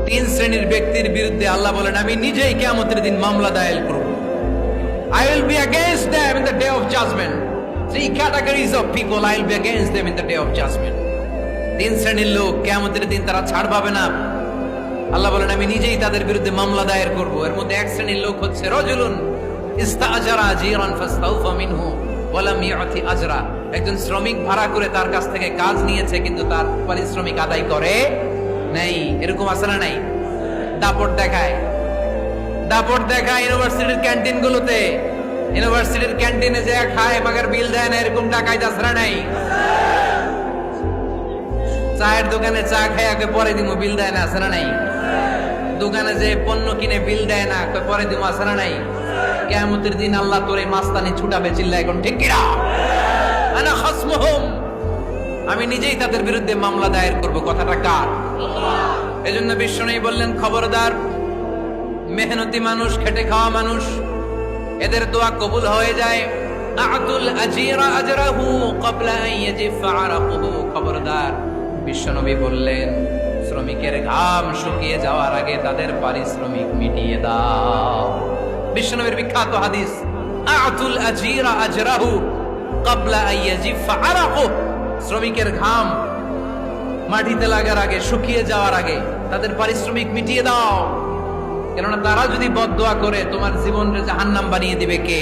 তিন শ্রেণীর ব্যক্তির বিরুদ্ধে আল্লাহ বলেন আমি নিজেই কিয়ামতের দিন মামলা দায়ের করব। I will be against them in the day of judgment. Three categories of people I will be against them in the day of judgment. তিন শ্রেণীর লোক কিয়ামতের দিন তারা ছাড় পাবে না। আল্লাহ বলেন আমি নিজেই তাদের বিরুদ্ধে মামলা দায়ের করব। এর মধ্যে এক শ্রেণীর লোক হচ্ছে রাজুলুন ইস্তাআজারা জিরান ফাস্তাউফা মিনহু ওয়া লাম ইউতি আজরা। একজন শ্রমিক ভাড়া করে তার কাছ থেকে কাজ নিয়েছে কিন্তু তার পারিশ্রমিক আদায় করে নাই। এরকম আছে না নাই? দাপট দেখায় ইউনিভার্সিটির ক্যান্টিন গুলোতে, ইউনিভার্সিটির ক্যান্টিনে যে খায় মাগার বিল দেয় না, এরকম টাকায় দাসরা নাই। চায়ের দোকানে চা খায় আগে পরে দিমু বিল দেয় না, আছে না নাই? দোকানে যে পণ্য কিনে বিল দেয় না পরে দিমু, আছে না নাই? কিয়ামতের দিন আল্লাহ তোরে মাস্তানি ছুটাবে, চিল্লা এখন ঠিক কিনা? আনা খাসমুহুম, আমি নিজেই তাদের বিরুদ্ধে মামলা দায়ের করব। কথাটা কার? এজন্য বিশ্বনবী বললেন খবরদার, মেহনতি মানুষ, খেটে খাওয়া মানুষ, এদের দোয়া কবুল হয়ে যায়। আতুল আজিরা আজরাহু ক্বাবলা আন ইয়াজিফা আরাকুহু। খবরদার, বিশ্বনবী বললেন শ্রমিকের ঘাম শুকিয়ে যাওয়ার আগে তাদের পারিশ্রমিক মিটিয়ে দাও। বিশ্বনবীর বিখ্যাত হাদিস, আতুল আজিরা আজরাহু ক্বাবলা আন ইয়াজিফা আরাকুহু। শ্রমিকের ঘাম মাটিতে লাগার আগে, শুকিয়ে যাওয়ার আগে তাদের পারিশ্রমিক মিটিয়ে দাও। কেননা তারা যদি বদদোয়া করে তোমার জীবনকে জাহান্নাম বানিয়ে দিবে কে?